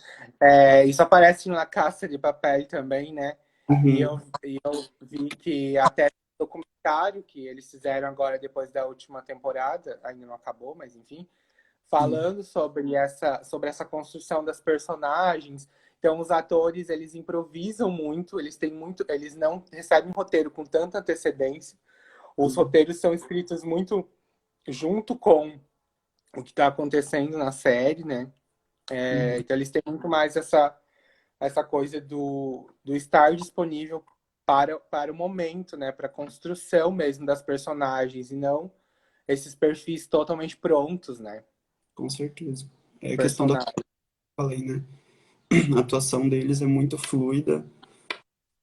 Isso aparece na Caça de Papel também, né? Uhum, E eu vi que até o documentário que eles fizeram agora depois da última temporada, ainda não acabou, mas enfim, sim, falando sobre essa construção das personagens. Então, os atores, eles improvisam muito, eles não recebem roteiro com tanta antecedência. Os sim, roteiros são escritos muito junto com o que está acontecendo na série, né? uhum, Então, eles têm muito mais essa coisa do estar disponível para o momento, né? Para a construção mesmo das personagens, e não esses perfis totalmente prontos, né? com certeza. É a questão da que Personagem. eu falei, né? A atuação deles é muito fluida,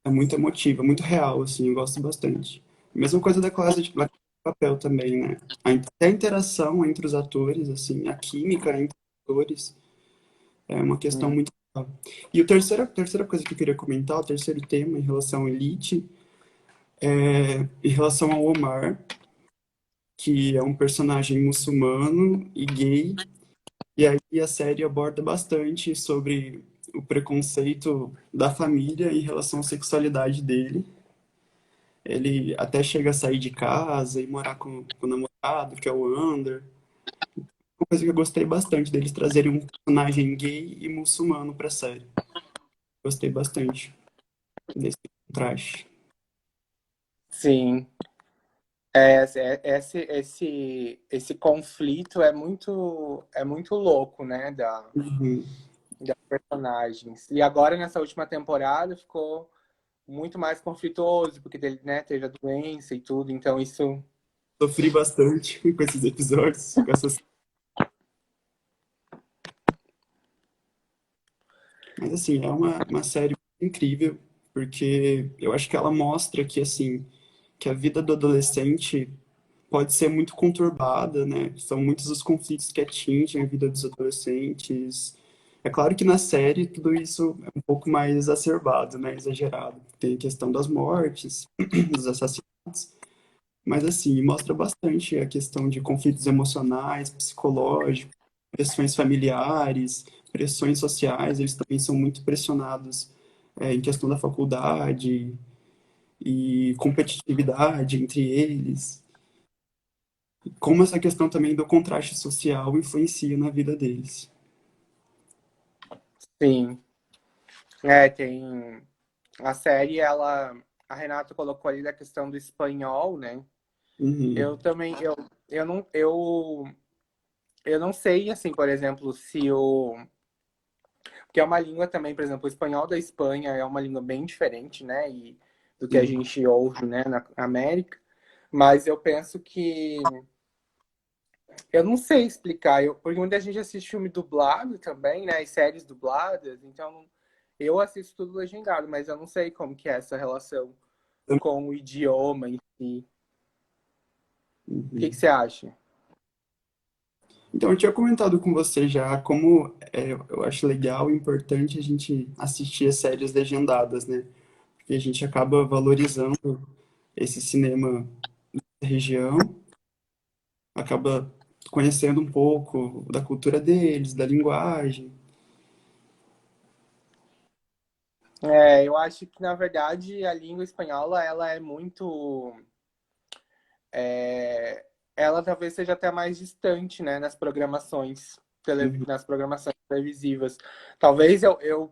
é muito emotiva, muito real, assim, eu gosto bastante. Mesma coisa da classe de papel também, né? Até a interação entre os atores, assim, a química entre os atores é uma questão Hum, muito legal. E a terceira coisa que eu queria comentar, o terceiro tema em relação à Elite, é em relação ao Omar, que é um personagem muçulmano e gay, e aí a série aborda bastante sobre o preconceito da família em relação à sexualidade dele. Ele até chega a sair de casa e morar com o namorado, que é o Ander. Uma coisa que eu gostei bastante deles trazerem um personagem gay e muçulmano pra série. Gostei bastante desse contraste. sim. Esse conflito é muito louco, né? Uhum. Das personagens. E agora, nessa última temporada, ficou muito mais conflituoso, porque ele, né, teve a doença e tudo, então isso... Sofri bastante com esses episódios, com essas... Mas, assim, é uma série incrível, porque eu acho que ela mostra que, assim, que a vida do adolescente pode ser muito conturbada, né? São muitos os conflitos que atingem a vida dos adolescentes. É claro que na série tudo isso é um pouco mais exacerbado, né? Exagerado. Tem a questão das mortes, dos assassinatos, mas assim, mostra bastante a questão de conflitos emocionais, psicológicos, pressões familiares, pressões sociais. Eles também são muito pressionados, em questão da faculdade e competitividade entre eles. Como essa questão também do contraste social influencia na vida deles. Sim. Tem... A série, ela... A Renata colocou ali da questão do espanhol, né? Uhum, Eu também... Eu não sei, assim, por exemplo, se o... Porque é uma língua também, por exemplo, o espanhol da Espanha é uma língua bem diferente, né? E do que a sim. gente ouve, né, na América. Mas eu penso que... Eu não sei explicar, porque muita gente assiste filme dublado também, né? As séries dubladas, então eu assisto tudo legendado, mas eu não sei como que é essa relação com o idioma em si. O que Uhum. você acha? Então, eu tinha comentado com você já como eu acho legal e importante a gente assistir as séries legendadas, né? Porque a gente acaba valorizando esse cinema da região, acaba conhecendo um pouco da cultura deles, da linguagem. Eu acho que, na verdade, a língua espanhola, ela é muito... é, ela talvez seja até mais distante, né, nas programações, Uhum, nas programações televisivas. Talvez eu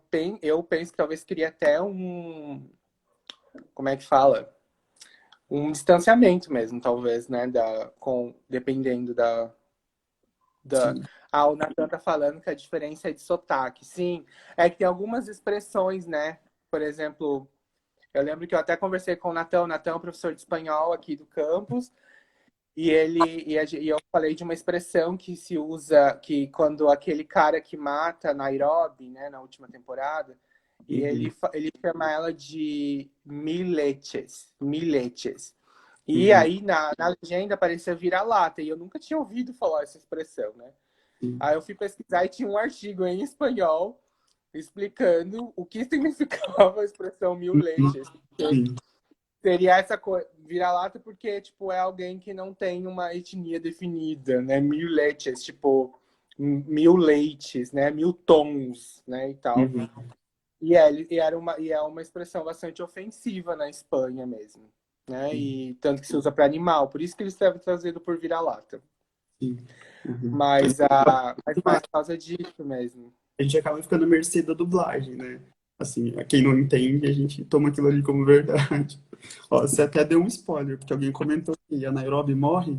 penso que talvez queria até um... Como é que fala? Um distanciamento mesmo, talvez, né? Dependendo da... sim. Ah, o Nathan tá falando que a diferença é de sotaque. Sim, é que tem algumas expressões, né? Por exemplo, eu lembro que eu até conversei com o Nathan é um professor de espanhol aqui do campus, e eu falei de uma expressão que se usa, que quando aquele cara que mata Nairobi, né, na última temporada, e Uhum, ele chama ela de mileches, mileches. E uhum, aí na legenda aparecia vira-lata, e eu nunca tinha ouvido falar essa expressão, né? sim, Aí eu fui pesquisar e tinha um artigo em espanhol explicando o que significava a expressão mil uhum, leches. sim, Seria essa coisa, vira-lata porque, tipo, é alguém que não tem uma etnia definida, né? Mil leches, tipo, mil leites, né? Mil tons, né? E tal. uhum, E é uma expressão bastante ofensiva na Espanha mesmo, né? E tanto que se usa para animal, por isso que eles devem trazido por vira-lata. sim, uhum. Mas Mas mais por causa disso mesmo. a gente acaba ficando à mercê da dublagem, né? Assim, a quem não entende, a gente toma aquilo ali como verdade. Ó, você até deu um spoiler, porque alguém comentou que a Nairobi morre.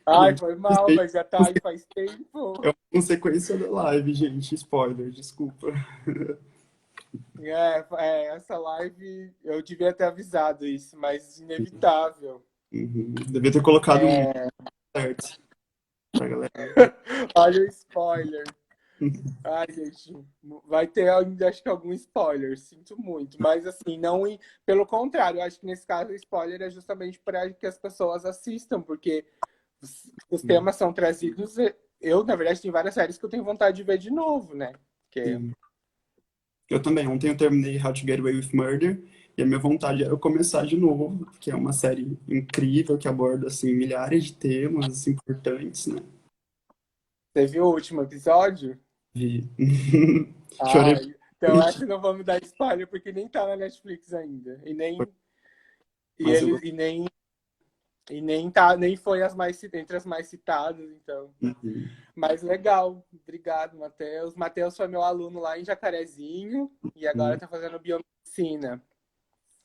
Ai, Gente, foi mal, respeito, mas já tá aí faz tempo. é uma consequência da live, gente. Spoiler, desculpa. Essa live eu devia ter avisado isso, mas inevitável. Uhum. Devia ter colocado um certo pra galera. Olha o spoiler. Ai, gente, vai ter ainda acho que algum spoiler, sinto muito. Mas assim, não. Pelo contrário, eu acho que nesse caso o spoiler é justamente para que as pessoas assistam, porque os temas são trazidos. Eu, na verdade, tenho várias séries que eu tenho vontade de ver de novo, né? Porque Sim. Eu também. Ontem eu terminei How to Get Away with Murder e a minha vontade era eu começar de novo, porque é uma série incrível que aborda assim milhares de temas importantes, né? você viu o último episódio? Vi. Chorei Ai, então bastante, essa não vamos dar spoiler, porque nem tá na Netflix ainda. E mas eu ele gostei. nem foi entre as mais citadas, então. Uhum. Mas legal, obrigado, Matheus. Matheus foi meu aluno lá em Jacarezinho e agora está fazendo biomedicina.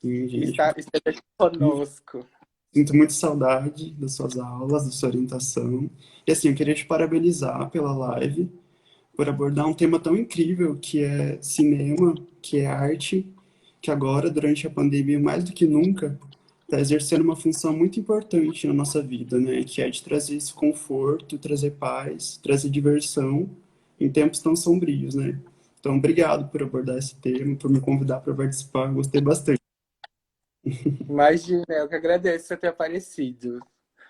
Sim, gente. Esteve aqui conosco. Sinto muito saudade das suas aulas, da sua orientação. E assim, eu queria te parabenizar pela live, por abordar um tema tão incrível que é cinema, que é arte, que agora, durante a pandemia, mais do que nunca, está exercendo uma função muito importante na nossa vida, né? Que é de trazer esse conforto, trazer paz, trazer diversão em tempos tão sombrios, né? Então, obrigado por abordar esse tema, por me convidar para participar. Gostei bastante. Imagina, eu que agradeço você ter aparecido.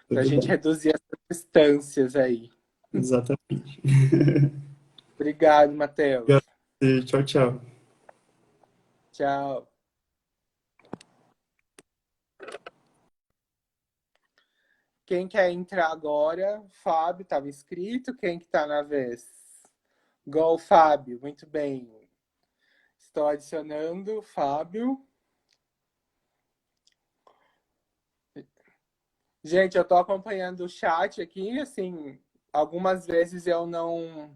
Pra Tudo gente bem. reduzir essas distâncias aí. Exatamente. Obrigado, Matheus. Obrigado. Tchau, tchau. Tchau. Quem quer entrar agora? Fábio, estava inscrito. Quem que tá na vez? Gol, Fábio. Muito bem. Estou adicionando Fábio. Gente, eu estou acompanhando o chat aqui, assim, algumas vezes eu não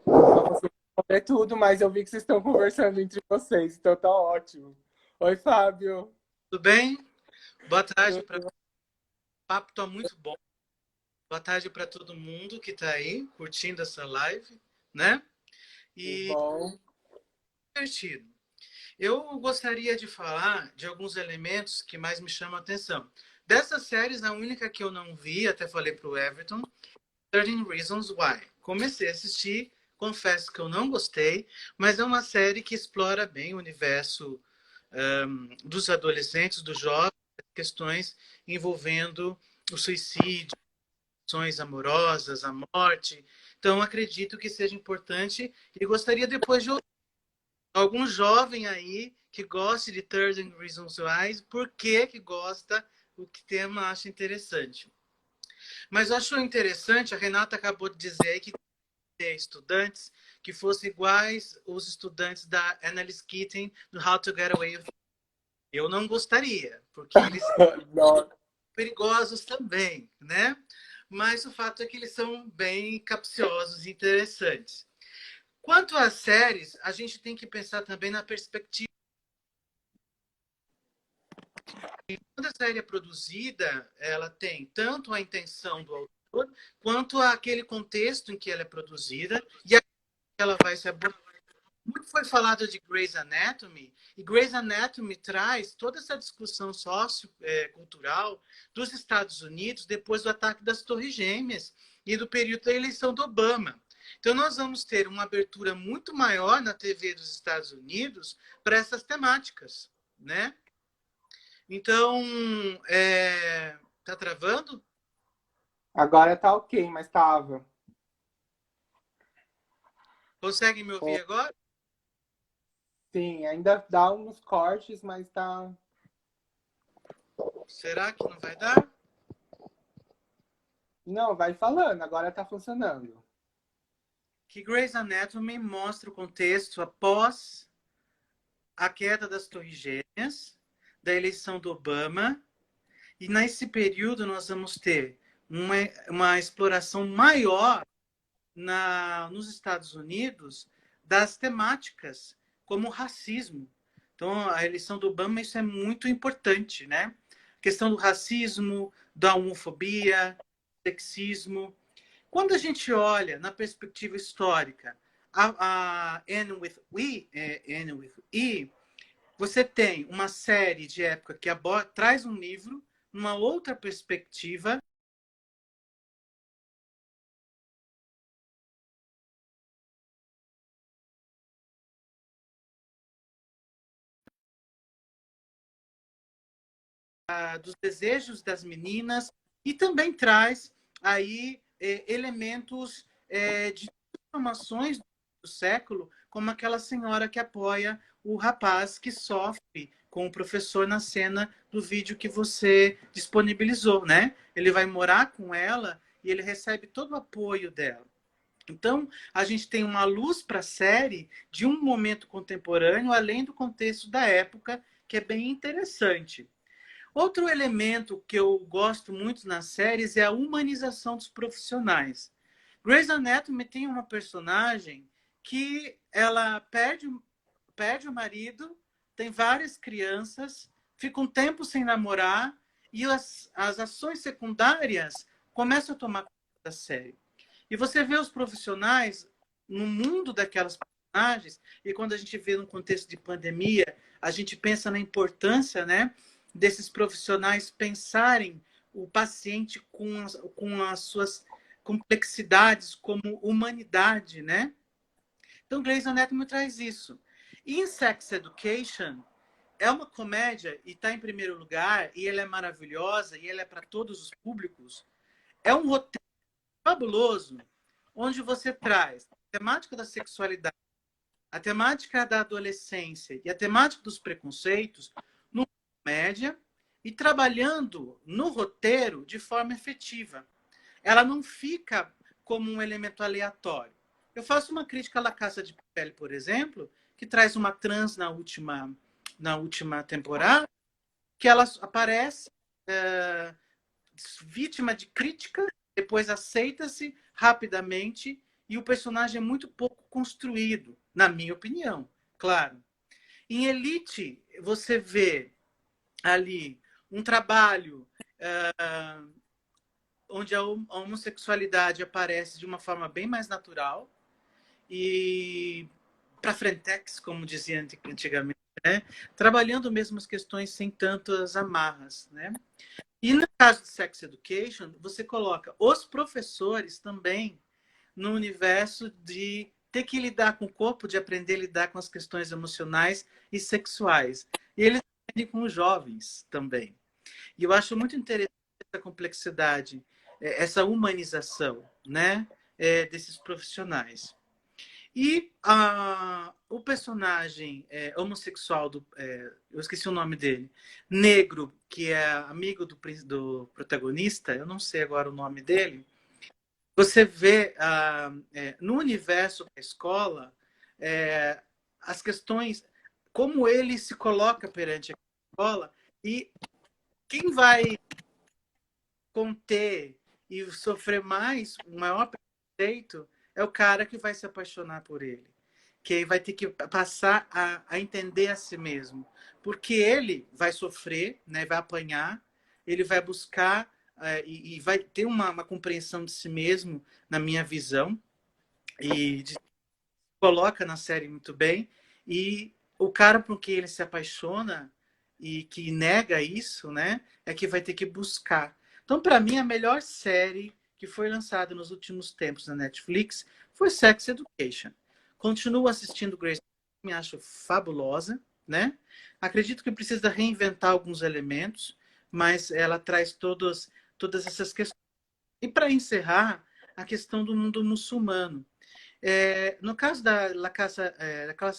consigo responder tudo, mas eu vi que vocês estão conversando entre vocês, então tá ótimo. Oi, Fábio. Tudo bem? Boa tarde para o papo, tá muito bom. Boa tarde para todo mundo que está aí curtindo essa live, né? Tudo E bom? divertido. Eu gostaria de falar de alguns elementos que mais me chamam a atenção. Dessas séries, a única que eu não vi, até falei para o Everton, 13 Reasons Why. Comecei a assistir, confesso que eu não gostei, mas é uma série que explora bem o universo dos adolescentes, dos jovens, questões envolvendo o suicídio, questões amorosas, a morte. Então, acredito que seja importante e gostaria depois de ouvir algum jovem aí que goste de 13 Reasons Why, por que gosta, o que tema acha interessante. Mas eu acho interessante, a Renata acabou de dizer aí que tem estudantes que fossem iguais os estudantes da Annalise Keating do How to Get Away with It. Eu não gostaria, porque eles Não. perigosos também, né? Mas o fato é que eles são bem capciosos e interessantes. Quanto às séries, a gente tem que pensar também na perspectiva. Quando a série é produzida, ela tem tanto a intenção do autor, quanto aquele contexto em que ela é produzida, e ela vai se abordar. Muito foi falado de Grey's Anatomy, e Grey's Anatomy traz toda essa discussão sociocultural dos Estados Unidos depois do ataque das Torres Gêmeas e do período da eleição do Obama. Então, nós vamos ter uma abertura muito maior na TV dos Estados Unidos para essas temáticas, né? Então, tá travando? Agora tá ok, mas tava. Conseguem me ouvir agora? Sim, ainda dá uns cortes, mas tá. Será que não vai dar? Não, vai falando, agora tá funcionando. Que Grey's Anatomy mostra o contexto após a queda das Torres Gêmeas, da eleição do Obama, e nesse período nós vamos ter uma exploração maior nos Estados Unidos das temáticas como o racismo. Então, a eleição do Obama, isso é muito importante, né? A questão do racismo, da homofobia, sexismo. Quando a gente olha na perspectiva histórica, a Anne with E, você tem uma série de época que traz um livro, uma outra perspectiva, dos desejos das meninas, e também traz aí elementos de transformações do século, como aquela senhora que apoia o rapaz que sofre com o professor na cena do vídeo que você disponibilizou, né? Ele vai morar com ela e ele recebe todo o apoio dela. Então, a gente tem uma luz para a série de um momento contemporâneo, além do contexto da época, que é bem interessante. Outro elemento que eu gosto muito nas séries é a humanização dos profissionais. Grey's Anatomy tem uma personagem que ela perde o marido, tem várias crianças, fica um tempo sem namorar e as ações secundárias começam a tomar conta da série. E você vê os profissionais no mundo daquelas personagens, e quando a gente vê num contexto de pandemia, a gente pensa na importância, né, desses profissionais pensarem o paciente com as suas complexidades como humanidade, né? Então, Grey's Anatomy traz isso. E em Sex Education, é uma comédia e está em primeiro lugar, e ela é maravilhosa, e ela é para todos os públicos. É um roteiro fabuloso, onde você traz a temática da sexualidade, a temática da adolescência e a temática dos preconceitos numa comédia e trabalhando no roteiro de forma efetiva. Ela não fica como um elemento aleatório. Eu faço uma crítica à La Casa de Papel, por exemplo, que traz uma trans na última temporada, que ela aparece vítima de crítica, depois aceita-se rapidamente e o personagem é muito pouco construído, na minha opinião, claro. Em Elite, você vê ali um trabalho onde a homossexualidade aparece de uma forma bem mais natural e para frentex, como dizia antigamente, né? Trabalhando mesmo as questões sem tantas amarras, né? E no caso de Sex Education, você coloca os professores também no universo de ter que lidar com o corpo, de aprender a lidar com as questões emocionais e sexuais. E eles aprendem com os jovens também. E eu acho muito interessante essa complexidade, essa humanização, né, desses profissionais. E o personagem homossexual, eu esqueci o nome dele, negro, que é amigo do protagonista, eu não sei agora o nome dele, você vê no universo da escola as questões, como ele se coloca perante a escola e quem vai conter e sofrer mais, o maior preconceito, é o cara que vai se apaixonar por ele. Que vai ter que passar a entender a si mesmo. Porque ele vai sofrer, né, vai apanhar, ele vai buscar e vai ter uma compreensão de si mesmo, na minha visão, e coloca na série muito bem. E o cara por que ele se apaixona e que nega isso, né, é que vai ter que buscar. Então, para mim, a melhor série que foi lançada nos últimos tempos na Netflix foi Sex Education. Continuo assistindo Grey's Anatomy, me acho fabulosa, né? Acredito que precisa reinventar alguns elementos, mas ela traz todas essas questões. E para encerrar, a questão do mundo muçulmano. No caso da La Casa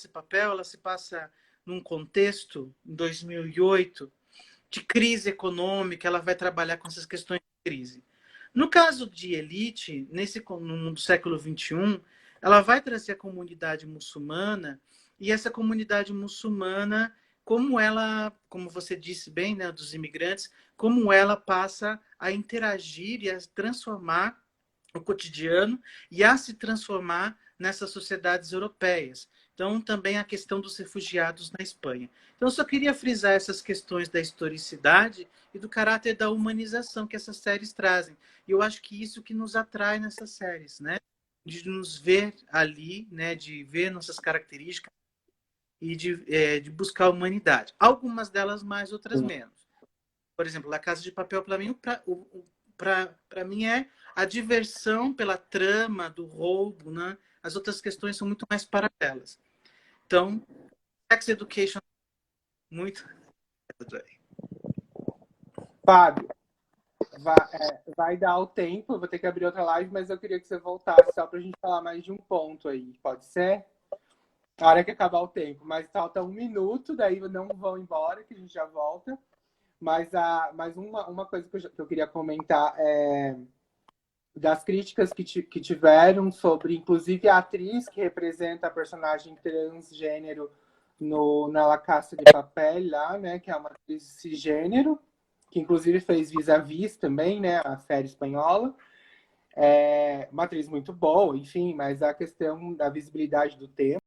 de Papel, ela se passa num contexto, em 2008, de crise econômica, ela vai trabalhar com essas questões de crise. No caso de Elite, no mundo do século XXI, ela vai trazer a comunidade muçulmana, e essa comunidade muçulmana, como você disse bem, né, dos imigrantes, como ela passa a interagir e a transformar o cotidiano e a se transformar nessas sociedades europeias. Então, também a questão dos refugiados na Espanha. Então, eu só queria frisar essas questões da historicidade e do caráter da humanização que essas séries trazem. E eu acho que isso que nos atrai nessas séries, né? De nos ver ali, né? De ver nossas características e de buscar a humanidade. Algumas delas mais, outras menos. Por exemplo, La Casa de Papel, para mim, é a diversão pela trama do roubo, né? As outras questões são muito mais paralelas. Então, Sex Education, muito. Fábio, vai dar o tempo, eu vou ter que abrir outra live, mas eu queria que você voltasse só pra gente falar mais de um ponto aí, pode ser? Na hora que acabar o tempo, mas falta 1 minuto, daí não vão embora, que a gente já volta. Mas uma coisa que eu queria comentar é das críticas que tiveram sobre, inclusive, a atriz que representa a personagem transgênero na La Casa de Papel, lá, né, que é uma atriz cisgênero, que inclusive fez Vis-a-Vis também, né, a série espanhola. É uma atriz muito boa, enfim, mas a questão da visibilidade do tema